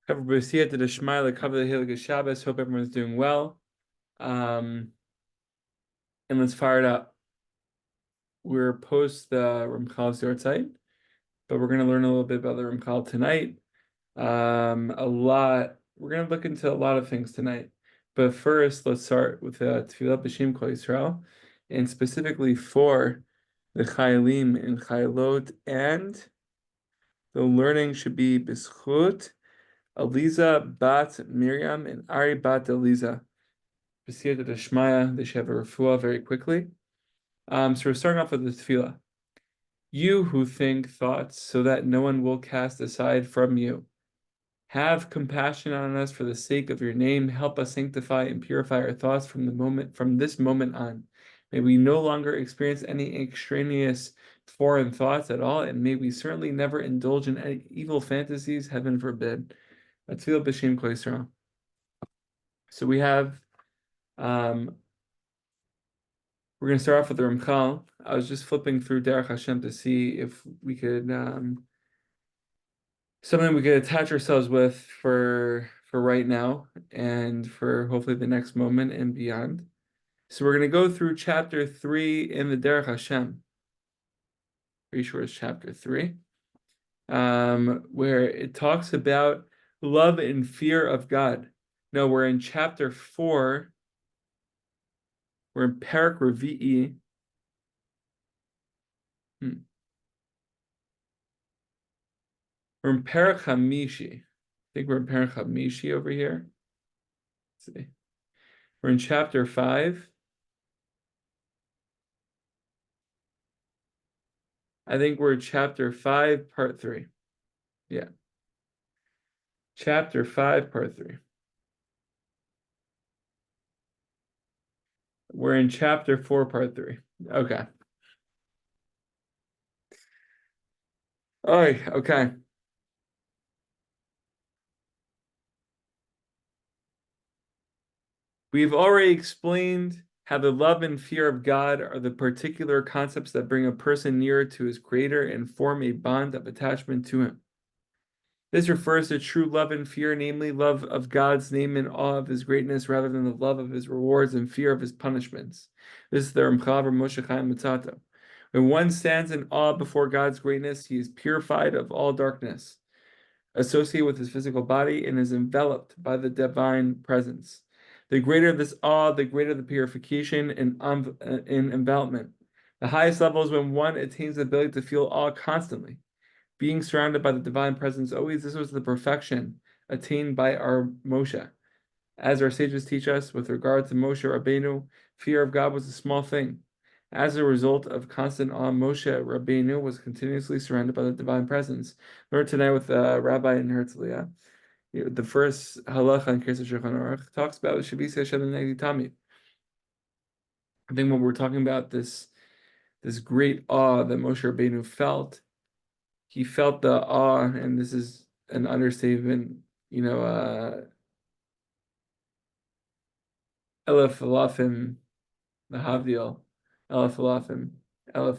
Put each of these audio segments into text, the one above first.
Everybody see it to the Shema, cover the Hilig Shabbos. Hope everyone's doing well. And let's fire it up. We're post the Ramchal's Yortzeit, but we're going to learn a little bit about the Ramchal tonight. We're going to look into a lot of things tonight. But first, let's start with Tefillah B'Shem Kol Yisrael, and specifically for the Chayalim and Chayalot, and the learning should be B'Sichot Aliza bat Miriam and Ari bat Eliza. B'siyata Deshmaya, they should have a refuah very quickly. So we're starting off with the tefillah. You who think thoughts so that no one will cast aside from you. Have compassion on us for the sake of your name. Help us sanctify and purify our thoughts from this moment on. May we no longer experience any extraneous foreign thoughts at all, and may we certainly never indulge in any evil fantasies, heaven forbid. Tefillah b'shem kol Yisrael. So we have, we're going to start off with the Ramchal. I was just flipping through Derech Hashem to see if we could, something we could attach ourselves with for right now and for hopefully the next moment and beyond. So we're going to go through chapter 3 in the Derech Hashem. Pretty sure it's chapter 3, where it talks about love and fear of God. No, we're in chapter 4. We're in Perek Revi'i. We're in Perek Hamishi. I think we're in Perek Hamishi over here. Let's see. We're in chapter 5. I think we're in chapter 5, part 3. Yeah. Chapter 5, part 3. We're in chapter 4, part 3. Okay. All right, okay. We've already explained how the love and fear of God are the particular concepts that bring a person nearer to his Creator and form a bond of attachment to Him. This refers to true love and fear, namely love of God's name and awe of His greatness, rather than the love of His rewards and fear of His punishments. This is the Ramchal Moshe Chaim Matzato. When one stands in awe before God's greatness, he is purified of all darkness associated with his physical body and is enveloped by the divine presence. The greater this awe, the greater the purification and envelopment. The highest level is when one attains the ability to feel awe constantly, being surrounded by the divine presence. Always, this was the perfection attained by our Moshe. As our sages teach us, with regard to Moshe Rabbeinu, fear of God was a small thing. As a result of constant awe, Moshe Rabbeinu was continuously surrounded by the divine presence. Learn tonight with Rabbi in Herzliya. The first halacha in Kesef Shulchan Aruch talks about Shavisi Hashem Negdi Tamid. I think when we're talking about this great awe that Moshe Rabbeinu felt, he felt the awe, and this is an understatement, Elef Alafim, the Havdil, Elef Alafim. I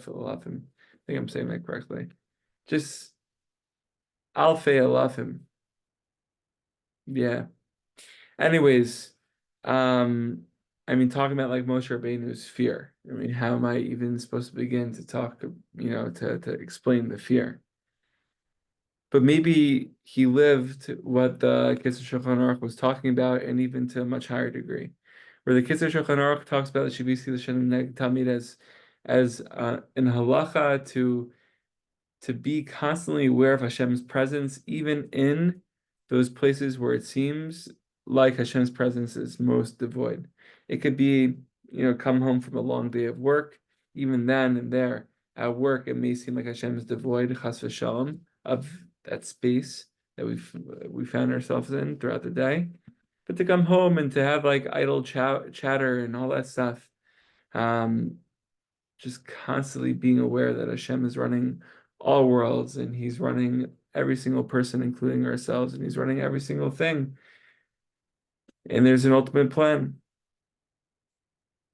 think I'm saying that correctly. Just Alfei Alafim. Yeah. Anyways, talking about like Moshe Rabbeinu's fear. How am I even supposed to begin to talk, to explain the fear? But maybe he lived what the Kesef Shulchan Aruch was talking about, and even to a much higher degree, where the Kesef Shulchan Aruch talks about the Shavisi L'Shem Neg Tamid as in halacha to be constantly aware of Hashem's presence, even in those places where it seems like Hashem's presence is most devoid. It could be, come home from a long day of work. Even then and there at work, it may seem like Hashem is devoid, chas v'shalom, of that space that we found ourselves in throughout the day. But to come home and to have like idle chatter and all that stuff, just constantly being aware that Hashem is running all worlds, and He's running every single person, including ourselves, and He's running every single thing. And there's an ultimate plan.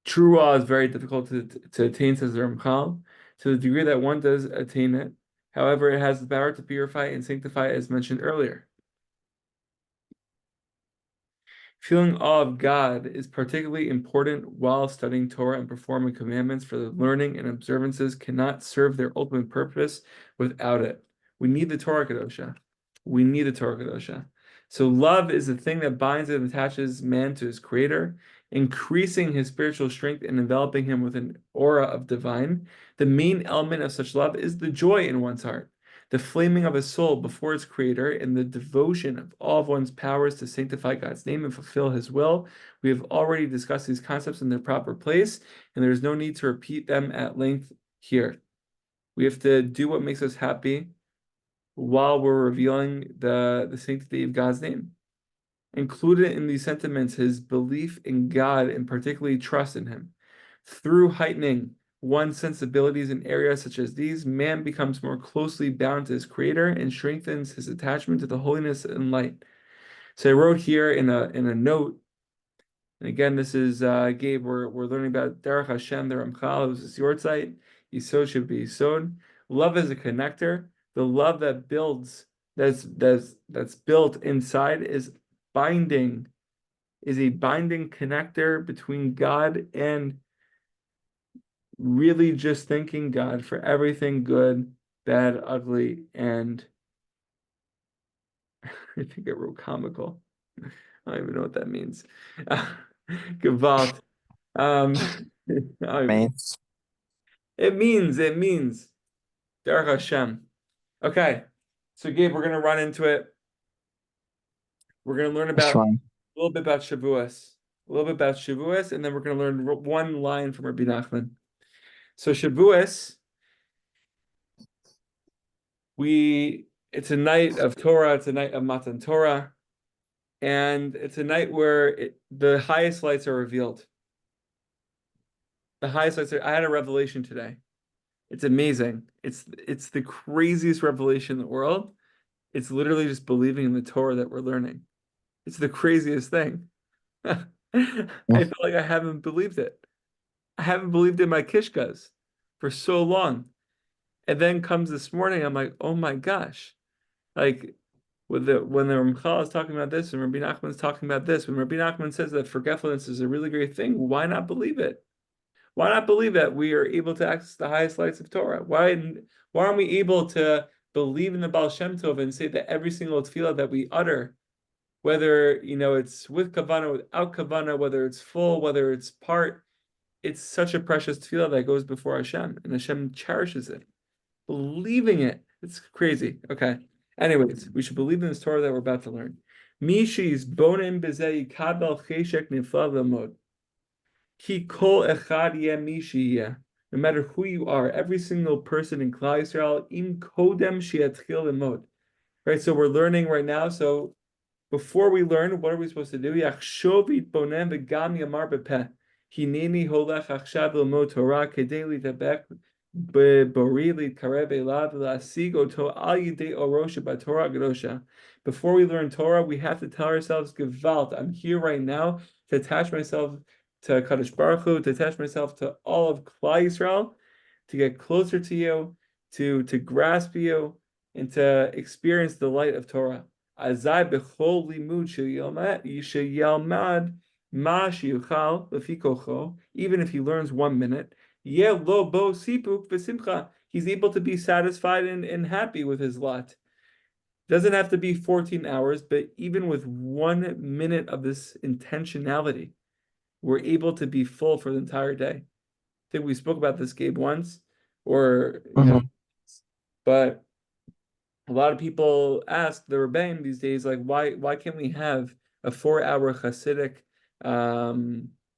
True awe is very difficult to attain, says the Ramchal, to the degree that one does attain it. However, it has the power to purify and sanctify, as mentioned earlier. Feeling awe of God is particularly important while studying Torah and performing commandments, for the learning and observances cannot serve their ultimate purpose without it. We need the Torah Kedosha. We need the Torah Kedosha. So love is the thing that binds and attaches man to his creator, increasing his spiritual strength and enveloping him with an aura of divine. The main element of such love is the joy in one's heart, the flaming of a soul before its creator, and the devotion of all of one's powers to sanctify God's name and fulfill his will. We have already discussed these concepts in their proper place, and there is no need to repeat them at length here. We have to do what makes us happy while we're revealing the sanctity of God's name. Included in these sentiments, his belief in God and particularly trust in him. Through heightening one's sensibilities in areas such as these, man becomes more closely bound to his creator and strengthens his attachment to the holiness and light. So I wrote here in a note, and again, this is Gabe. We're learning about Derech Hashem, the Ramchal, who's a Yortzeit. Yisod should be Yisod. Love is a connector. The love that builds, that's built inside, is binding, is a binding connector between God and really just thanking God for everything good, bad, ugly, and I think I wrote comical. I don't even know what that means. Gewalt. Means. It means Derech Hashem. Okay, so Gabe, we're gonna run into it. We're gonna learn That's about fine. a little bit about Shavuos, and then we're gonna learn one line from Rabbi Nachman. So Shavuos, it's a night of Torah, it's a night of Matan Torah, and it's a night where the highest lights are revealed. The highest lights I had a revelation today. It's amazing. It's the craziest revelation in the world. It's literally just believing in the Torah that we're learning. It's the craziest thing. I feel like I haven't believed it. I haven't believed in my kishkas for so long. And then comes this morning, I'm like, oh my gosh. Like when the Ramchal is talking about this and Rabbi Nachman is talking about this, when Rabbi Nachman says that forgetfulness is a really great thing, why not believe it? Why not believe that we are able to access the highest lights of Torah? Why aren't we able to believe in the Baal Shem Tov and say that every single tefillah that we utter, whether it's with kavana, without kavana, whether it's full, whether it's part, it's such a precious tefillah that goes before Hashem, and Hashem cherishes it. Believing it, it's crazy. Okay. Anyways, we should believe in this Torah that we're about to learn. Mishis bonim bezei kabel cheshek nifla lemod. Ki kol echad yeh. No matter who you are, every single person in Klal Yisrael, im kodem she'atchil lemod. Right, so we're learning right now. So before we learn, what are we supposed to do? Yachshov yitbonem v'gam yamar bepeh. Hineni holech achshav lelmod Torah kedei litabek b'bori litkarev elav v'lasig oto al yidei oro shebatorah gedosha. Before we learn Torah, we have to tell ourselves, Gewalt, I'm here right now to attach myself to Kadosh Baruch Hu, to attach myself to all of Klal Yisrael, to get closer to you, to grasp you, and to experience the light of Torah. Azai bechol limud sheyalmad ma sheyuchal lefi kocho. Even if he learns 1 minute, yeh lo bo sipuk v'simcha. He's able to be satisfied and happy with his lot. Doesn't have to be 14 hours, but even with 1 minute of this intentionality, we're able to be full for the entire day. I think we spoke about this, Gabe, once, or but a lot of people ask the Rebbeim these days, like, why can't we have a 4-hour Hasidic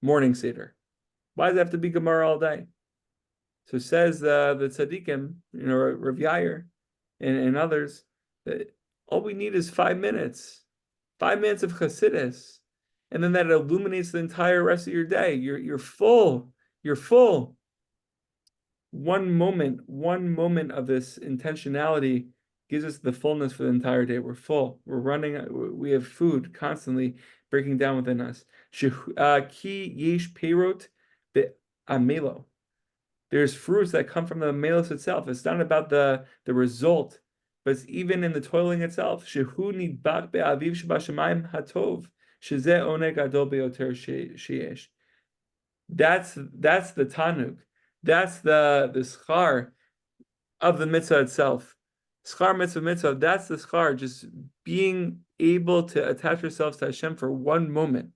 morning seder? Why does it have to be Gemara all day? So says the tzaddikim, Rav Yair and others, that all we need is 5 minutes, 5 minutes of Hasidus. And then that illuminates the entire rest of your day. You're full. You're full. One moment of this intentionality gives us the fullness for the entire day. We're full. We're running. We have food constantly breaking down within us. Ki yesh peirot be'amelo. There's fruits that come from the melos itself. It's not about the result, but it's even in the toiling itself. Shehu nidbak be'aviv shebashamayim hatov. Shezeh oneg gadol beyoter sheyesh. That's the tanug. That's the schar of the mitzvah itself. Schar mitzvah, that's the schar, just being able to attach ourselves to Hashem for one moment,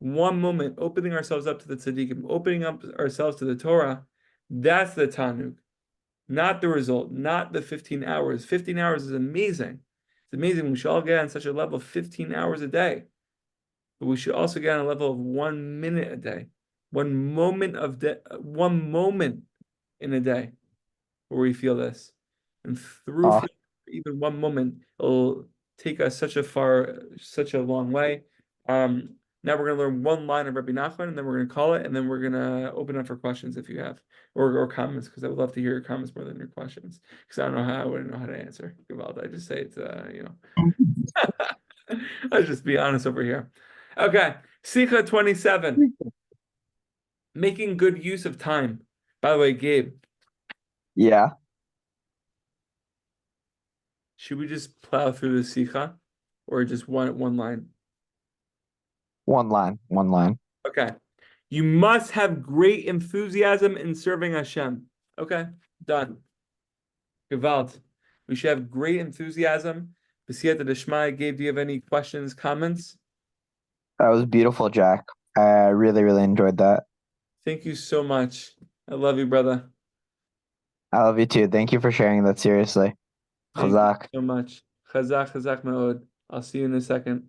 opening ourselves up to the tzaddikim, opening up ourselves to the Torah. That's the tanug, not the result, not the 15 hours. 15 hours is amazing. It's amazing. We should all get on such a level of 15 hours a day. But we should also get on a level of 1 minute a day, 1 moment in a day where we feel this. And through Oh, even 1 moment, it'll take us such a long way. Now we're going to learn one line of Rabbi Nachman, and then we're going to call it, and then we're going to open up for questions if you have, or comments, because I would love to hear your comments more than your questions, because I wouldn't know how to answer. I just say it's, Let's just be honest over here. Okay, Sichot 27, making good use of time. By the way, Gabe, yeah. should we just plow through the Sikha, or just one line? One line. One line. Okay. You must have great enthusiasm in serving Hashem. Okay, done. Gewalt. We should have great enthusiasm. B'siyata d'shmai. Gabe, do you have any questions, comments? That was beautiful, Jack. I really, really enjoyed that. Thank you so much. I love you, brother. I love you too. Thank you for sharing that seriously. Thank you Chazak. so much. Chazak, chazak me'od. I'll see you in a second.